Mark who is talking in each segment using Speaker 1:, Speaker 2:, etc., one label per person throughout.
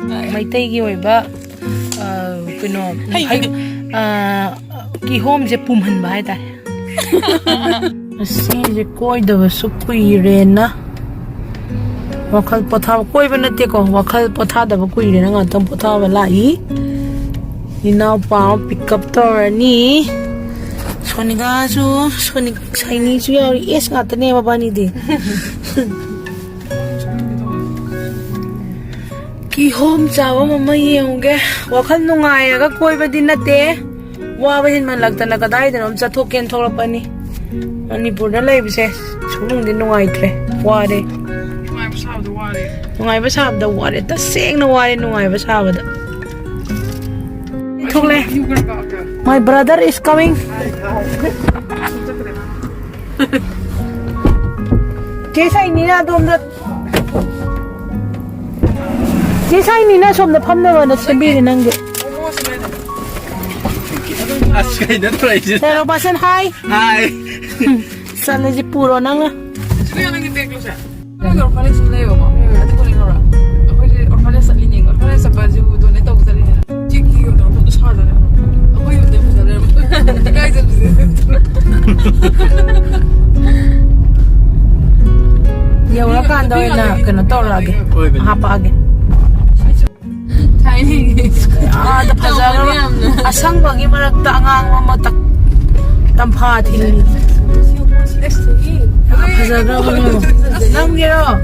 Speaker 1: ꯃꯩꯇꯩꯒꯤ ꯑꯣꯏꯕ ꯀꯩꯅꯣ ꯀꯤꯍꯣꯝꯁꯦ ꯄꯨꯝꯍꯟꯕ ꯍꯥꯏꯇꯥꯔꯦ. ꯑꯁꯤꯁꯦ ꯀꯣꯏꯗꯕꯁꯨ ꯀꯨꯏꯔꯦꯅ wakhal pothaba koiba natte ko wakhal pothadaba kuirena ngatam pothaba lai inaw pa pick up torani Sonika su Sonik Shiny su yaw yes ngatane mabani de kihom chawa mama yengge wakhal nungairaga koiba din natte waba hin man lagtana kadai denom chathoken thorapani Manipur da leibse sunung din nungaitre ware nungaiba sabda ware ta sengna ware nungaiba sabda thokle my brother is coming Jesai nina domda Jesai nina somda phamna wana sembi nange
Speaker 2: Askai na try.
Speaker 1: Hello basan hi
Speaker 2: Hi.
Speaker 1: Sana ji puro nanga
Speaker 3: Suya nang ipeklo siya. Ano pala sa layo ba? Ate ko rin ora. Ako si orpale sa lining. Orpale sa bazu doon ito sa lining. Chiki yo doon to sa hala. Ako yun din sa layo. Guys,
Speaker 1: ya ora kan do na kana to lagi hapa age
Speaker 3: tiny.
Speaker 1: da phajara ashang bagi marakta angang ma tak tampha thilni phajara namgero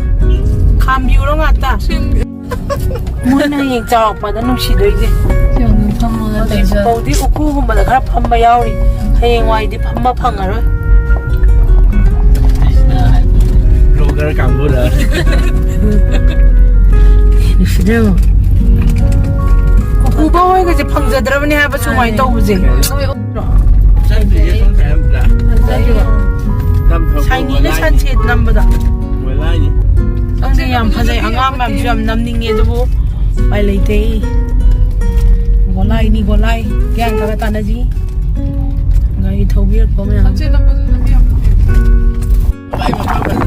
Speaker 1: khambyu ro ngata moina yek chawak pa da nungsi doige
Speaker 3: Yung pamula tayo.
Speaker 1: bodi uku gumba da khara phamma yauri hayeng wai di phamma phangaro
Speaker 2: Vlogger kamu dah.
Speaker 1: Nishidemo uba hoy ga je phangjadrabani ha ba chumai tawbuje Shiny na sunset nambada
Speaker 2: Mulai ni.
Speaker 1: ang yam phajai angam mam jam namninge dubu pai leite golai kyang ka tanaji ngai thobir ko me
Speaker 3: Ang sila pa sa nabiyak.
Speaker 2: Baik macam
Speaker 1: mana?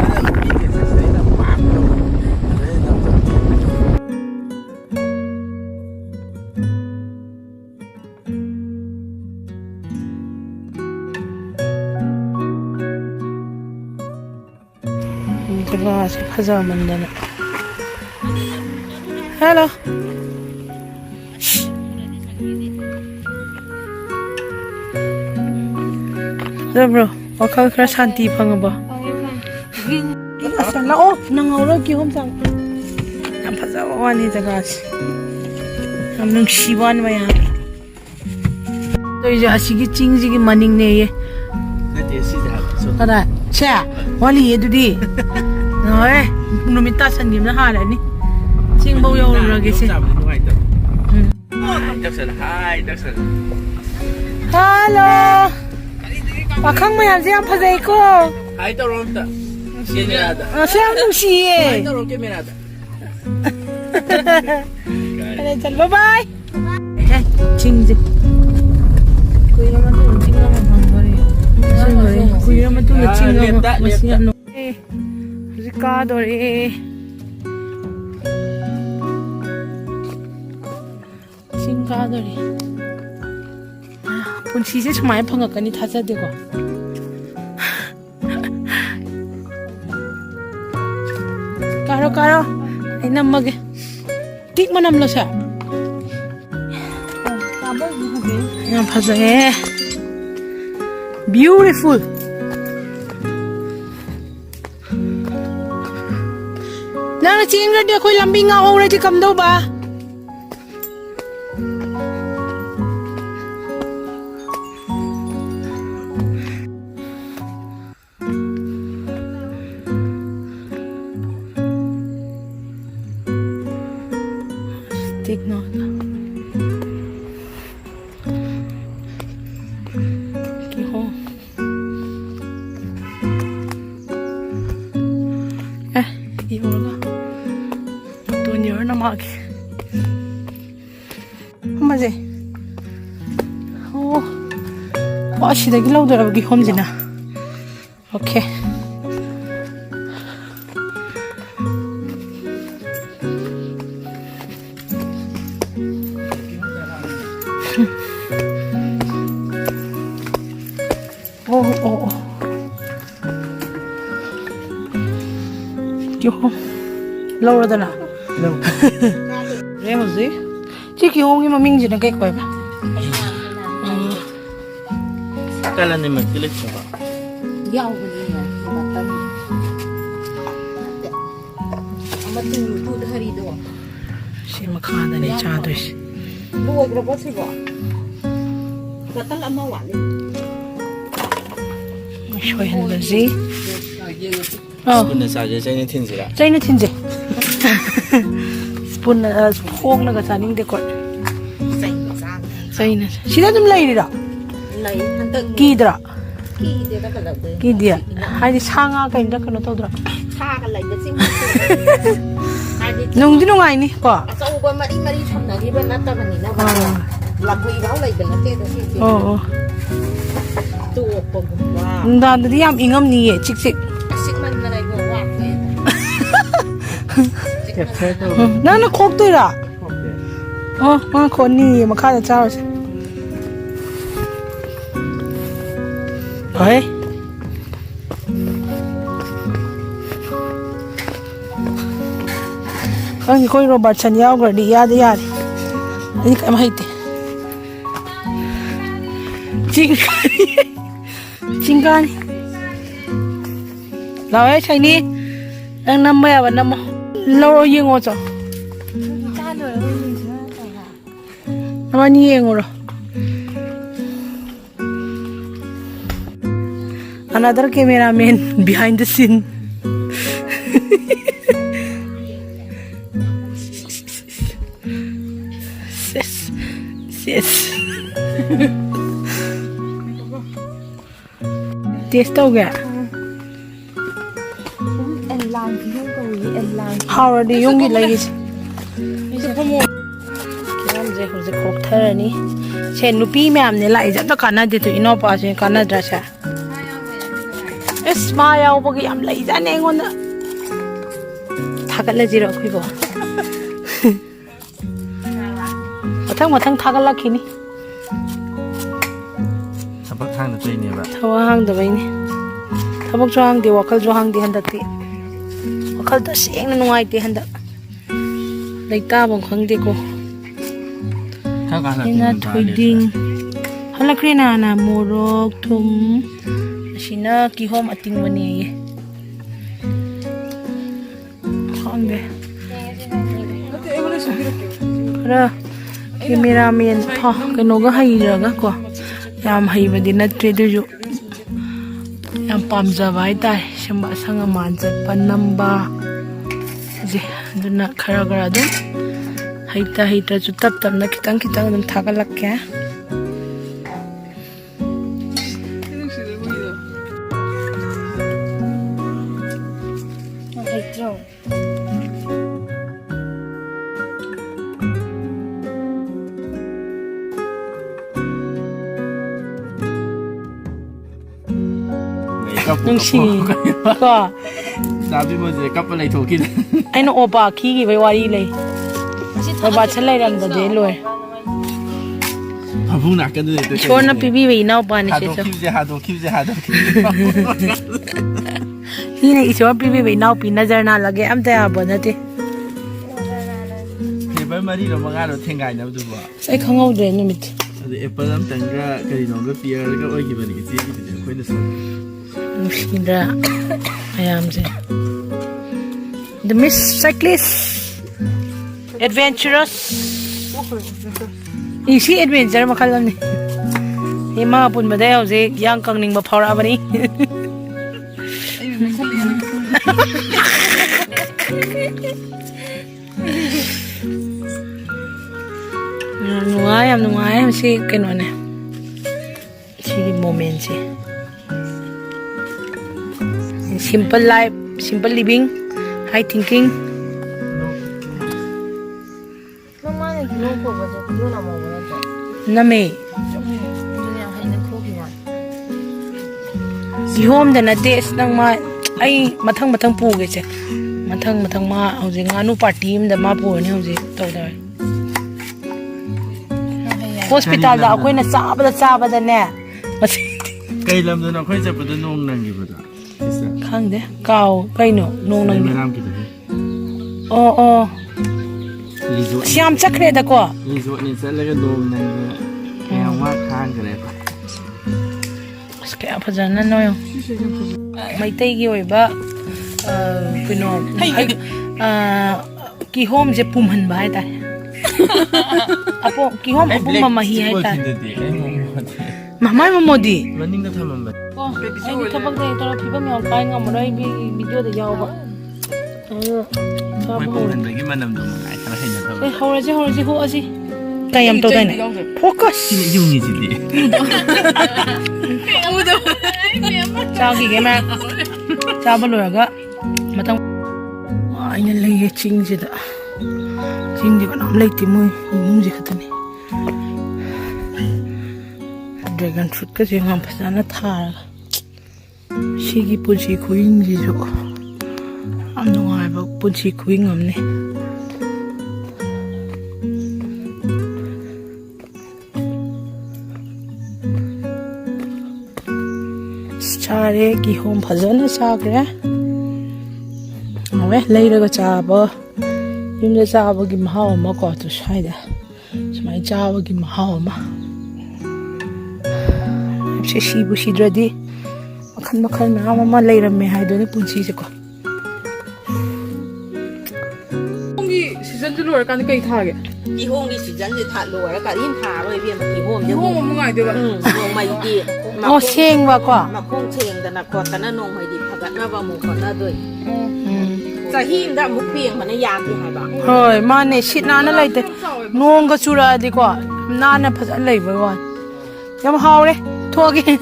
Speaker 1: Kasi pazaman na. Hello. So bro, wakhal khara shanti phangaba. Asan la oh nangaura kihom sang. Yam phazawa wani jaga ase. Yam nungsiban maya. Toi ja asigi chingji gi maning ne ye.
Speaker 2: nanti sih dah.
Speaker 1: Kada cha wali ye dudi. Nói numit ta san dim na hala ni ching bau yo ra ge se Hello pakhang ma yam je am phajai ko
Speaker 2: Hai tau rom ta. Camerada.
Speaker 1: Siam nung si ye
Speaker 2: Hai tau rom camerada.
Speaker 1: Ale chal bye bye ching je kuya ma tu ching na ma phang gari kuya ma tu ching na ma masiya no Kadore Kadore punchi se sumai phangakani thaja dego karo aina mage tik manam lo sa ya phajae beautiful Nang Chingda dia koi lambi nga ore di kam do ba Stick no Kiho iwala Tunyor na mag. Maze. Oh. Washi da gilaw dara bagi hom jina. Okay. Oh. Kihom. Lâu rồi đó nào.
Speaker 2: Lâu.
Speaker 1: Đây hả gì? Chứ kihom nhưng mà mình chỉ là cái quậy mà.
Speaker 2: Cái là mình cái lịch sao?
Speaker 4: Dâu cái gì nè, mà tâm. Mà tu tu hari do.
Speaker 1: Xin mà khá đây này cha tôi.
Speaker 4: Luộc rồi có gì vậy? Cái tao làm mau đi.
Speaker 1: Show hình là gì?
Speaker 2: Spoon là sao vậy? Cái này thiên gì đó?
Speaker 1: Cái này thiên gì? Spoon là phong là cái sao nhưng để coi. Cái này. Chị đã làm lấy đi đó.
Speaker 4: Lấy hắn tự.
Speaker 1: Kỳ đó.
Speaker 4: Kỳ thì nó phải làm gì?
Speaker 1: Kỳ đi à? Hay đi sang à cái đó cái nó tao đó.
Speaker 4: Xa cái lấy được
Speaker 1: Nung đi nung ai nè, có.
Speaker 4: Sao qua mà đi thầm này đi bên nó tao mình nó làm quỳ báo lấy bên nó thế
Speaker 1: Oh.
Speaker 4: Tu oppo wow.
Speaker 1: Nda đi am ingam ni ye, chik.
Speaker 4: Xích mình này có quạt này.
Speaker 2: Kẹp thế thôi.
Speaker 1: Nó khóc tôi ra. Mà con ni mà khai ra sao rồi? Ơi. Ang koy Robert Sanyaw gar di yadi. Ani ka mahiti. Chingani. Lao ấy chạy đi. Đang năm mươi và năm lâu rồi yên ngồi cho. Năm anh yên ngồi rồi. Another cameraman behind the scene. Yes. Taste đâu kìa? How are they? Yung gilay gis. Kaya mzee huzi kokthar ni. Che nupi me amne lai jat to kana de to ino pa che kana dra cha. Es ma yaw bagi am lai ja ne ngon. Thagal la jiro khoi bo. Mathang thagal la khini.
Speaker 2: Sabak hang na train niya ba?
Speaker 1: Thawa hang da bai ni. Thabak jo hang de wakhal jo hang de handak ti. Wakhal ta seng na nuai ti handak. Lai ta bong khang de ko.
Speaker 2: Thao cả là
Speaker 1: Ina thoiding. Hala krena na morok thum. Sina kihom ating mani ye. Khang be. Ra cameraman tha kano ga hai ra ga ko. Yam hai ba din na tre du ju. Yam pam ja vai tai samba sanga man chat pa namba. Je duna khara gara du. Haita ju tap na kitang dum thagalak kya. Nung si ko.
Speaker 2: Sabi mo siya kapal ay tokin.
Speaker 1: Ay no opa ki vai wari lei. Opa chalai ram da de loi.
Speaker 2: Abung nak kan dito.
Speaker 1: Chor na pibi vai na opa ni se so.
Speaker 2: Hado.
Speaker 1: Hi ne ichor pibi vai na pi nazar na lage am ta ba na te.
Speaker 2: Apple mari lo mga lo thengai na du ba.
Speaker 1: Sai khangau de numit.
Speaker 2: Adi apple am tanga kari no ga pear ga oi gi bani gi ji gi khoi na so.
Speaker 1: Chingda. Ayam je. The Miss Cyclist. Adventurous. Isi adventure makalam ni. Hima pun badai hoje yang kang ning ba phawra bani. Nungai si keno ne. Si moment si. Simple life, simple living, high thinking. Name. Kihom da na taste nang ma ai mathang pu ge che. Mathang ma hoje nganu party im da ma pu ne hoje to da. ꯍꯣꯁꯄꯤꯇꯥꯜꯗ ꯑꯩꯈꯣꯏꯅ ꯆꯥꯕꯗꯅꯦ ꯃꯁꯤ
Speaker 2: ꯀꯩ ꯂꯝꯗꯅꯣ ꯑꯩꯈꯣꯏ ꯆꯠꯄꯗ ꯅꯣꯡ ꯅꯪꯈꯤꯕꯗꯣ
Speaker 1: ꯈꯪꯗꯦ ꯀꯥꯎ ꯀꯩꯅꯣ ꯅꯣꯡ ꯅꯪꯒꯤ
Speaker 2: ꯃꯔꯥꯝꯒꯤꯗꯨꯗꯤ
Speaker 1: ꯑꯣ
Speaker 2: ꯔꯤꯖꯣꯔꯠ
Speaker 1: ꯑꯁ ꯌꯥꯝ ꯆꯠꯈ꯭ꯔꯦꯗꯀꯣ
Speaker 2: ꯔꯤꯖꯣꯔꯠꯅꯤ ꯆꯠꯂꯒ ꯅꯣꯡ ꯅꯪꯗꯅ ꯀꯌꯥꯝ ꯋꯥ ꯈꯥꯡꯈ꯭ꯔꯦꯕ
Speaker 1: ꯑꯁ ꯀꯌꯥ ꯐꯖꯅ ꯅꯣꯏ ꯃꯩꯇꯩꯒꯤ ꯑꯣꯏꯕ ꯀꯩꯅꯣ ꯀꯤꯍꯣꯝꯁꯦ ꯄꯨꯝꯍꯟꯕ ꯍꯥꯏꯇꯥꯔꯦ ꯀꯤꯍꯣꯝ ꯑꯄꯨꯝꯕ ꯃꯍꯤ ꯍꯥꯏꯇꯥꯔꯦ ꯃꯃꯥꯏ ꯃꯃꯣꯗꯤ
Speaker 2: ꯃꯅꯤꯡꯗ ꯊꯝꯃꯝꯕ
Speaker 1: ꯑꯩꯗꯤ ꯊꯕꯛꯇ ꯇꯧꯔ ꯐꯤꯕꯝ ꯌꯥꯝ ꯀꯥꯏ ꯉꯝꯃꯔꯣꯏ ꯑꯩꯒꯤ ꯚꯤꯗꯤꯑꯣꯗ ꯌꯥꯎꯕ
Speaker 2: ꯃꯣꯏ ꯄꯨꯝꯍꯟꯕꯒꯤ ꯃꯅꯝꯗꯣ ꯃꯉꯥꯏ ꯈꯔ ꯍꯩꯅꯗꯕ
Speaker 1: ꯍꯧꯔꯁꯤ ꯍꯣꯛꯑꯁꯤ ꯀꯩ ꯌꯥꯝ ꯇꯧꯗꯣꯏꯅꯦ ꯐꯣꯀꯁ
Speaker 2: ꯁꯤꯅ ꯌꯨꯡꯉꯤꯁꯤꯗꯤ
Speaker 1: ꯆꯥꯈꯤꯒꯦ ꯃꯌꯥꯝ ꯆꯥꯕ ꯂꯣꯏꯔꯒ ꯃꯊꯪ ꯑꯩꯅ ꯂꯩꯌꯦ ꯆꯤꯡꯁꯤꯗ ꯆꯤꯡꯁꯤ ꯀꯅꯥꯝ ꯂꯩꯇꯦ ꯃꯣꯏ ꯏꯃꯨꯡꯁꯤ ꯈꯛꯇꯅꯤ ꯗ꯭ꯔꯦꯒꯟ ꯐ꯭ꯔꯨꯠꯀꯁꯦ ꯌꯥꯝ ꯐꯖꯅ ꯊꯥꯔꯒ ꯁꯤꯒꯤ ꯄꯨꯟꯁꯤ ꯈꯨꯍꯤꯡꯁꯤꯁꯨ ꯌꯥꯝ ꯅꯨꯡꯉꯥꯏꯕ ꯄꯨꯟꯁꯤ ꯈꯨꯍꯤꯡ ꯑꯃꯅꯤ ꯆꯥꯔꯦ ꯀꯤꯍꯣꯝ ꯐꯖꯅ ꯆꯥꯈ꯭ꯔꯦ ꯍꯥꯎꯋꯦ ꯂꯩꯔꯒ ꯆꯥꯕ ꯌꯨꯝꯗ ꯆꯥꯕꯒꯤ ꯃꯍꯥꯎ ꯑꯃ ꯀꯣ ꯑꯗꯨ ꯁ꯭ꯋꯥꯏꯗ ꯁꯨꯃꯥꯏꯅ ꯆꯥꯕꯒꯤ ꯃꯍꯥꯎ ꯑꯃ ꯁꯤꯕꯨ ꯁꯤꯗ꯭ꯔꯗꯤ ꯃꯈꯜ ꯃꯈꯜ ꯃꯌꯥꯝ ꯑꯃ ꯂꯩꯔꯝꯃꯦ ꯍꯥꯏꯗꯨꯅꯤ ꯄꯨꯟꯁꯤꯁꯦꯀꯣ
Speaker 3: ꯁꯤꯖꯟꯁꯨ ꯂꯣꯏꯔꯀꯥꯟꯗ ꯀꯩ ꯊꯥꯒꯦ
Speaker 4: ꯀꯤꯍꯣꯝꯒꯤ ꯁꯤꯖꯟꯁꯦ ꯂꯣꯏꯔꯒ ꯀꯔꯤꯝ ꯊꯥꯔꯣꯏ ꯏꯕꯦꯝꯃ ꯀꯤꯍꯣꯝꯁꯦ
Speaker 3: ꯀꯤꯍꯣꯝ ꯑꯃꯨꯛ ꯉꯥꯏꯗꯣꯏꯕ
Speaker 4: ꯅꯣꯡꯃꯩꯗꯤ
Speaker 1: ꯁꯦꯡꯕꯀꯣ
Speaker 4: ꯃꯈꯣꯡ ꯁꯦꯡꯗꯅ ꯈꯣꯠꯇꯅ ꯅꯣꯡꯃꯩꯗꯤ ꯐꯒꯠꯅꯕ ꯑꯃꯨꯛ ꯍꯣꯠꯅꯗꯣꯏ ꯆꯍꯤ ꯑꯃꯗ ꯑꯃꯨꯛ ꯄꯦꯡꯕꯅ ꯌꯥꯗꯦ ꯍꯥꯏꯕ
Speaker 1: ꯍꯣꯏ ꯃꯥꯅꯦ ꯁꯤꯠ ꯅꯥꯟꯅ ꯂꯩꯇꯦ ꯅꯣꯡꯒ ꯆꯨꯔꯛꯑꯗꯤꯀꯣ ꯅꯥꯟꯅ ꯐꯖꯅ ꯂꯩꯕꯩ ꯋꯥꯅꯤ ꯌꯥꯝ ꯍꯥꯎꯔꯦ ꯊꯣꯛꯑꯒꯦ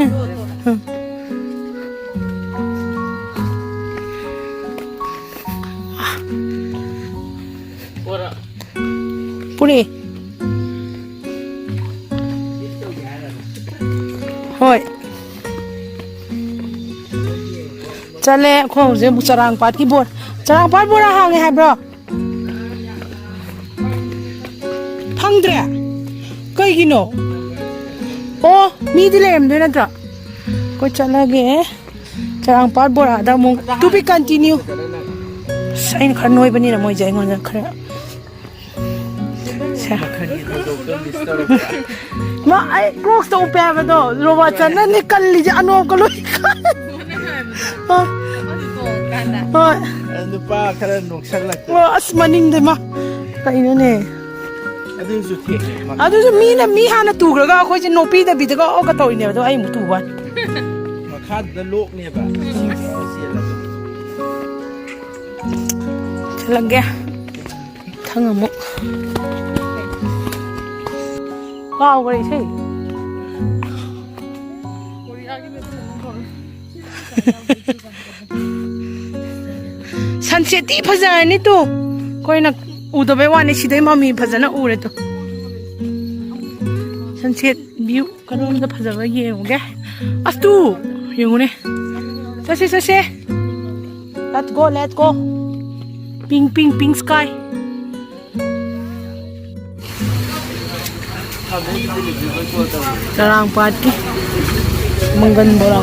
Speaker 1: ꯄꯨꯔꯤ ꯍꯣꯏ ꯆꯠꯂꯦ ꯑꯩꯈꯣꯏ ꯍꯧꯖꯤꯛ ꯑꯃꯨꯛ ꯆꯔꯥꯡꯄꯥꯠꯀꯤ ꯆꯔꯥꯡꯄꯥꯠ ꯕꯣꯔꯥ ꯍꯥꯡꯉꯦ ꯍꯥꯏꯕ꯭ꯔꯣ ꯐꯪꯗ꯭ꯔꯦ ꯀꯩꯒꯤꯅꯣ ꯑꯣ ꯃꯤꯗꯤ ꯂꯩꯔꯝꯗꯣꯏ ꯅꯠꯇ꯭ꯔꯣ ꯑꯩꯈꯣꯏ ꯆꯠꯂꯒꯦ ꯆꯔꯥꯡꯄꯥꯠ ꯕꯣꯔꯥꯗ ꯑꯃꯨꯛ ꯇꯨ ꯕꯤ ꯀꯟꯇꯤꯅ꯭ꯌꯨ ꯑꯩꯅ ꯈꯔ ꯅꯣꯏꯕꯅꯤꯅ ꯃꯣꯏꯁꯦ ꯑꯩꯉꯣꯟꯗ ꯈꯔ ꯑꯩ ꯀ꯭ꯔꯣꯛꯁꯇ ꯎꯞꯄꯦ ꯍꯥꯏꯕꯗꯣ ꯔꯣꯕꯥꯆꯟꯅꯅꯦ ꯀꯜꯂꯤꯁꯦ ꯑꯅꯣꯛꯀ ꯂꯣꯏ ꯍꯣꯏ
Speaker 2: ꯅꯨꯄꯥ ꯈꯔ ꯅꯣꯛꯁꯜꯂꯛꯇ
Speaker 1: ꯑꯁ ꯃꯅꯤꯡꯗ ꯃꯥ ꯀꯩꯅꯣꯅꯦ ꯑꯗꯨꯁꯨ ꯃꯤ ꯍꯥꯟꯅ ꯇꯨꯈ꯭ꯔꯒ ꯑꯩꯈꯣꯏꯁꯦ ꯅꯣꯛꯄꯤꯗꯕꯤꯗꯒ ꯑꯣꯛꯀ ꯇꯧꯔꯤꯅꯦꯕ ꯑꯗꯣ ꯑꯩ ꯑꯃꯨꯛ ꯇꯨꯕ
Speaker 2: ꯃꯈꯥꯗꯨꯗ ꯂꯣꯛꯅꯦꯕ
Speaker 1: ꯆꯠꯂꯒꯦ ꯊꯪ ꯑꯃꯨꯛ ꯀꯥꯎꯈ꯭ꯔꯦ ꯏꯁꯩ ꯁꯟꯁꯦꯠꯇꯤ ꯐꯖꯔꯅꯤ ꯇꯨ ꯑꯩꯈꯣꯏꯅ ꯎꯗꯕꯩ ꯋꯥꯅꯤ ꯁꯤꯗꯩ ꯃꯃꯤ ꯐꯖꯅ ꯎꯔꯦ ꯇꯨ ꯁꯟꯁꯦꯠ ꯚ꯭ꯌꯨ ꯀꯔꯣꯝꯗ ꯐꯖꯕ ꯌꯦꯡꯉꯨꯒꯦ ꯑꯁ ꯇꯨ ꯌꯦꯡꯉꯨꯅꯦ ꯆꯠꯁꯦ let's go pink sky ꯆꯔꯥꯡꯄꯥꯠꯀꯤ ꯃꯪꯒꯟ ꯕꯣꯔꯥ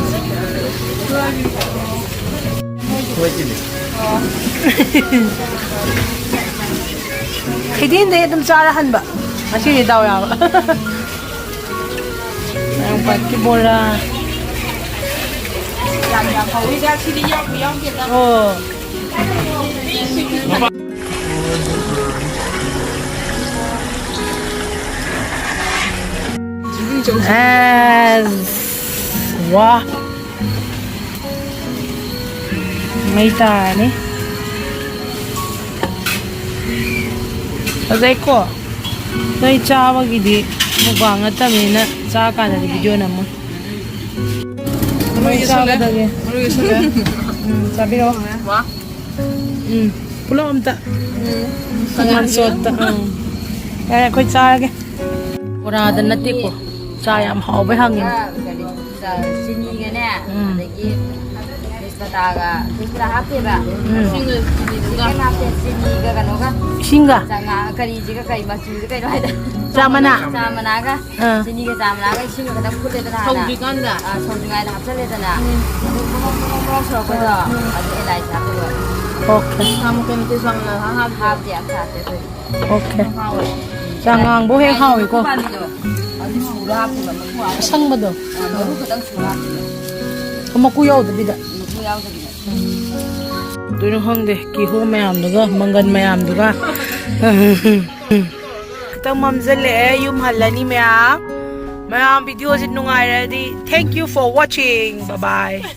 Speaker 1: ꯈꯩꯗꯦꯟꯗꯩ ꯑꯗꯨꯝ ꯆꯥꯔꯍꯟꯕ ꯉꯁꯤꯗꯤ ꯗꯥꯎ ꯌꯥꯕ ꯆꯔꯥꯡꯄꯥꯠꯀꯤ ꯕꯣꯔꯥ
Speaker 4: ꯌꯥꯝ ꯍꯧꯋꯤꯗ ꯁꯤꯗꯤ ꯌꯥꯎꯗꯦꯗ
Speaker 1: ꯋꯥ ꯃꯩ ꯇꯥꯔꯅꯤ ꯐꯖꯩꯀꯣ ꯅꯣꯏ ꯆꯥꯕꯒꯤꯗꯤ ꯃꯨꯛꯕꯥꯡ ꯅꯠꯇꯕꯅꯤꯅ ꯆꯥꯀꯥꯟꯗꯗꯤ ꯚꯤꯗꯤꯑꯣ ꯅꯝꯃꯣꯏ ꯃꯩ ꯆꯥꯒꯗꯒꯦ ꯆꯥꯕꯤꯔꯛꯑꯣ ꯄꯨꯂꯞ ꯑꯝꯇ ꯁꯣꯠꯇ ꯌꯥꯔꯦ ꯑꯩꯈꯣꯏ ꯆꯥꯔꯒꯦ ꯕꯣꯔꯥꯗ ꯅꯠꯇꯦꯀꯣ ꯆꯥ ꯌꯥꯝ ꯍꯥꯎꯕꯩ ꯍꯪꯉꯤꯅꯦ
Speaker 4: ꯆꯤꯅꯤꯒꯅꯦ ꯑꯗꯒꯤ
Speaker 5: tetaga kita hape ba
Speaker 3: 싱글 지니가
Speaker 5: kan hape sini ga kanoga
Speaker 1: 싱가
Speaker 5: janga kari jiga kai machu ga kai raida
Speaker 1: 짜마나
Speaker 5: samana ga sini ga samana ga sini ga khute da na
Speaker 3: 성주 간다
Speaker 5: somju ga hapsale da na mo so ko da adu elai sa ko
Speaker 1: 오케이
Speaker 3: 사무ken 대상나 하하
Speaker 5: hape ya sa te
Speaker 1: 오케이 장앙 보행 하오 이거
Speaker 5: adu sura hape ba ko
Speaker 1: 상마도
Speaker 5: adu ko dang sura
Speaker 1: 엄마 꾸여도 비다
Speaker 5: ko yaw da
Speaker 1: 도는 황데 기호 매암도가 망간 매암도가 딱 맘zel레 윰 할라니 매암 매암 비디오 진 누가이라디 Thank you for watching. Bye bye.